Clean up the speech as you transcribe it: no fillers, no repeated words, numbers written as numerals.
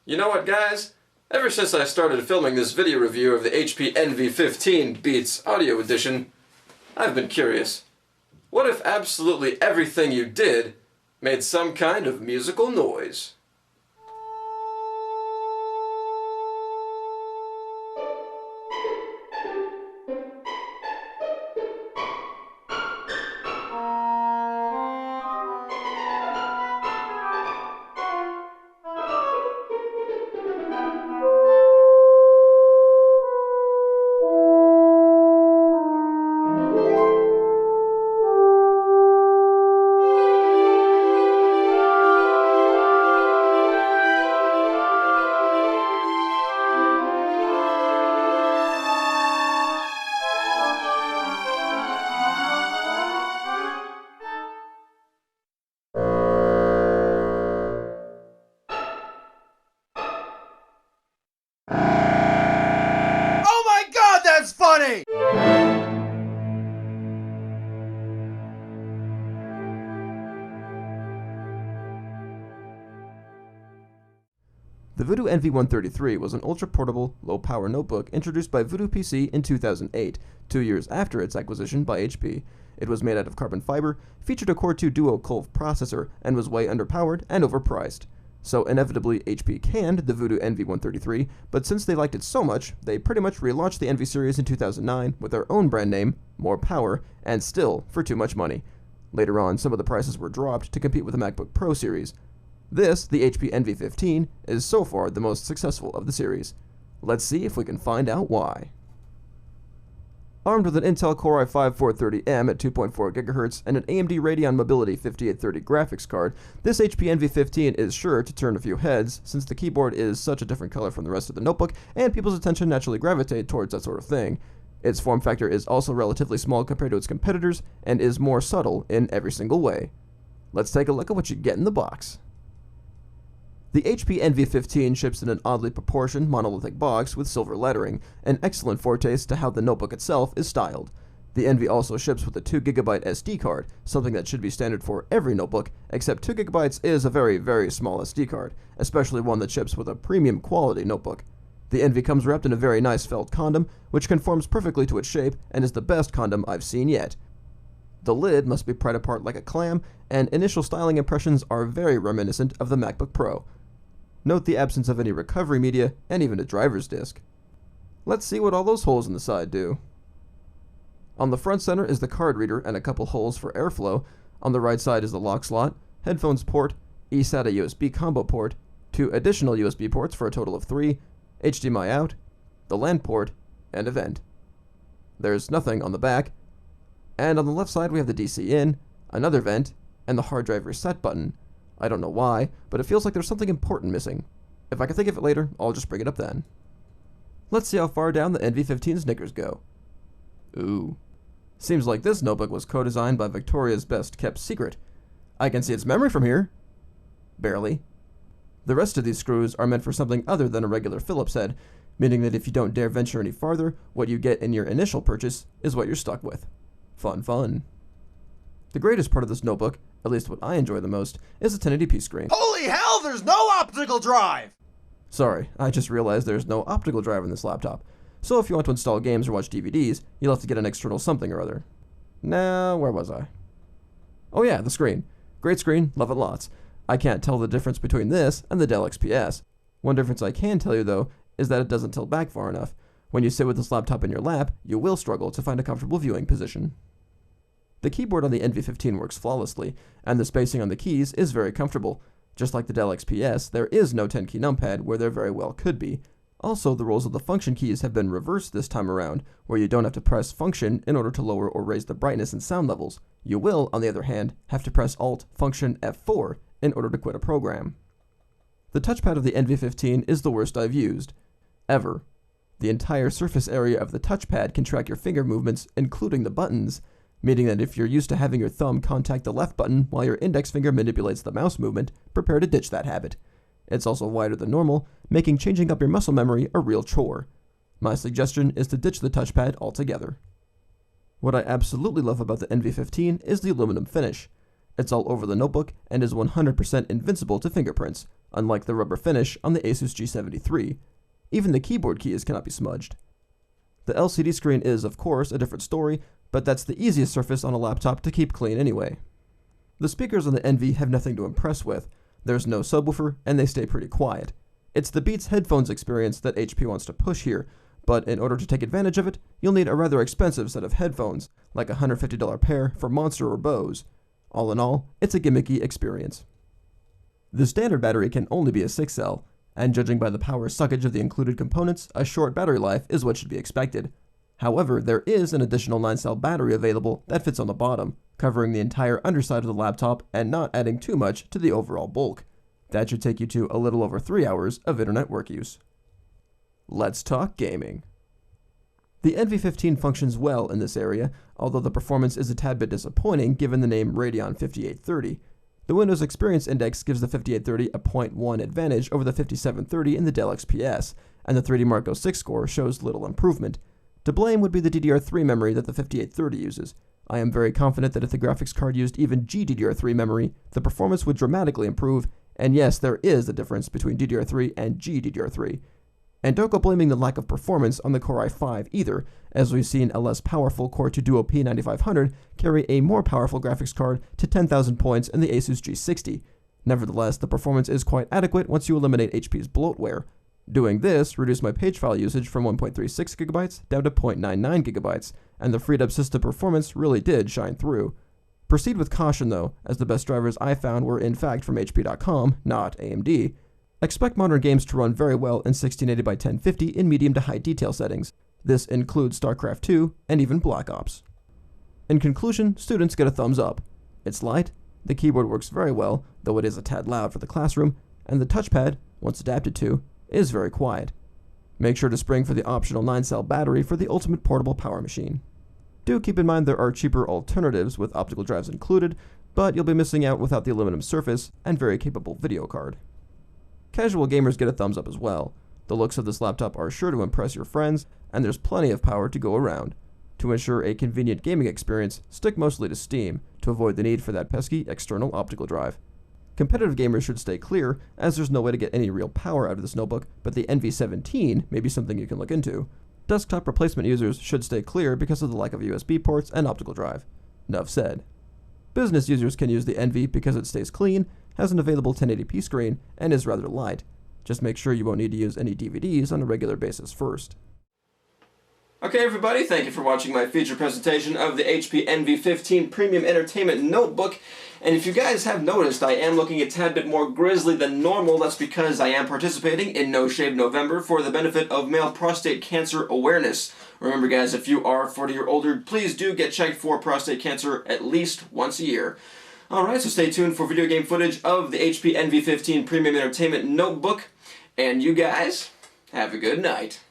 You know what, guys? Ever since I started filming this video review of the HP Envy 15 Beats Audio Edition, I've been curious. What if absolutely everything you did made some kind of musical noise? Oh my god, that's funny! The Voodoo NV133 was an ultra-portable, low-power notebook introduced by Voodoo PC in 2008, 2 years after its acquisition by HP. It was made out of carbon fiber, featured a Core 2 Duo Culve processor, and was way underpowered and overpriced. So inevitably HP canned the Voodoo NV133, but since they liked it so much, they pretty much relaunched the Envy series in 2009 with their own brand name, more power, and still for too much money. Later on, some of the prices were dropped to compete with the MacBook Pro series. This, the HP Envy 15, is so far the most successful of the series. Let's see if we can find out why. Armed with an Intel Core i5-430M at 2.4 GHz and an AMD Radeon Mobility 5830 graphics card, this HP Envy 15 is sure to turn a few heads, since the keyboard is such a different color from the rest of the notebook, and people's attention naturally gravitate towards that sort of thing. Its form factor is also relatively small compared to its competitors, and is more subtle in every single way. Let's take a look at what you get in the box. The HP Envy 15 ships in an oddly proportioned monolithic box with silver lettering, an excellent foretaste to how the notebook itself is styled. The Envy also ships with a 2GB SD card, something that should be standard for every notebook, except 2GB is a very, very small SD card, especially one that ships with a premium quality notebook. The Envy comes wrapped in a very nice felt condom, which conforms perfectly to its shape and is the best condom I've seen yet. The lid must be pried apart like a clam, and initial styling impressions are very reminiscent of the MacBook Pro. Note the absence of any recovery media, and even a driver's disc. Let's see what all those holes in the side do. On the front center is the card reader and a couple holes for airflow. On the right side is the lock slot, headphones port, eSATA USB combo port, 2 additional USB ports for a total of 3, HDMI out, the LAN port, and a vent. There's nothing on the back. And on the left side we have the DC in, another vent, and the hard drive reset button. I don't know why, but it feels like there's something important missing. If I can think of it later, I'll just bring it up then. Let's see how far down the Envy 15's knickers go. Ooh. Seems like this notebook was co-designed by Victoria's best kept secret. I can see its memory from here. Barely. The rest of these screws are meant for something other than a regular Phillips head, meaning that if you don't dare venture any farther, what you get in your initial purchase is what you're stuck with. Fun, fun. The greatest part of this notebook, at least what I enjoy the most, is the 1080p screen. Holy hell, there's no optical drive! Sorry, I just realized there's no optical drive in this laptop. So if you want to install games or watch DVDs, you'll have to get an external something or other. Now, where was I? Oh yeah, the screen. Great screen, love it lots. I can't tell the difference between this and the Dell XPS. One difference I can tell you though, is that it doesn't tilt back far enough. When you sit with this laptop in your lap, you will struggle to find a comfortable viewing position. The keyboard on the Envy 15 works flawlessly, and the spacing on the keys is very comfortable. Just like the Dell XPS, there is no 10-key numpad where there very well could be. Also, the roles of the function keys have been reversed this time around, where you don't have to press function in order to lower or raise the brightness and sound levels. You will, on the other hand, have to press Alt Function F4 in order to quit a program. The touchpad of the Envy 15 is the worst I've used, ever. The entire surface area of the touchpad can track your finger movements, including the buttons, meaning that if you're used to having your thumb contact the left button while your index finger manipulates the mouse movement, prepare to ditch that habit. It's also wider than normal, making changing up your muscle memory a real chore. My suggestion is to ditch the touchpad altogether. What I absolutely love about the Envy 15 is the aluminum finish. It's all over the notebook and is 100% invincible to fingerprints, unlike the rubber finish on the Asus G73. Even the keyboard keys cannot be smudged. The LCD screen is, of course, a different story, but that's the easiest surface on a laptop to keep clean anyway. The speakers on the Envy have nothing to impress with. There's no subwoofer, and they stay pretty quiet. It's the Beats headphones experience that HP wants to push here, but in order to take advantage of it, you'll need a rather expensive set of headphones, like a $150 pair for Monster or Bose. All in all, it's a gimmicky experience. The standard battery can only be a 6-cell, and judging by the power suckage of the included components, a short battery life is what should be expected. However, there is an additional 9-cell battery available that fits on the bottom, covering the entire underside of the laptop and not adding too much to the overall bulk. That should take you to a little over 3 hours of internet work use. Let's talk gaming. The NV15 functions well in this area, although the performance is a tad bit disappointing given the name Radeon 5830. The Windows Experience Index gives the 5830 a 0.1 advantage over the 5730 in the Dell XPS, and the 3D Mark 06 score shows little improvement. To blame would be the DDR3 memory that the 5830 uses. I am very confident that if the graphics card used even GDDR3 memory, the performance would dramatically improve, and yes, there is a difference between DDR3 and GDDR3. And don't go blaming the lack of performance on the Core i5 either, as we've seen a less powerful Core 2 Duo P9500 carry a more powerful graphics card to 10,000 points in the Asus G60. Nevertheless, the performance is quite adequate once you eliminate HP's bloatware. Doing this reduced my page file usage from 1.36 GB down to 0.99 GB, and the freed up system performance really did shine through. Proceed with caution though, as the best drivers I found were in fact from HP.com, not AMD. Expect modern games to run very well in 1680 by 1050 in medium to high detail settings. This includes StarCraft 2 and even Black Ops. In conclusion, students get a thumbs up. It's light, the keyboard works very well, though it is a tad loud for the classroom, and the touchpad, once adapted to, is very quiet. Make sure to spring for the optional 9-cell battery for the ultimate portable power machine. Do keep in mind there are cheaper alternatives with optical drives included, but you'll be missing out without the aluminum surface and very capable video card. Casual gamers get a thumbs up as well. The looks of this laptop are sure to impress your friends, and there's plenty of power to go around. To ensure a convenient gaming experience, stick mostly to Steam, to avoid the need for that pesky external optical drive. Competitive gamers should stay clear, as there's no way to get any real power out of this notebook, but the NV17 may be something you can look into. Desktop replacement users should stay clear because of the lack of USB ports and optical drive. Nuff said. Business users can use the Envy because it stays clean, has an available 1080p screen, and is rather light. Just make sure you won't need to use any DVDs on a regular basis first. Okay everybody, thank you for watching my feature presentation of the HP NV15 Premium Entertainment Notebook. And if you guys have noticed, I am looking a tad bit more grizzly than normal. That's because I am participating in No Shave November for the benefit of male prostate cancer awareness. Remember guys, if you are 40 or older, please do get checked for prostate cancer at least once a year. Alright, so stay tuned for video game footage of the HP NV15 Premium Entertainment Notebook. And you guys, have a good night.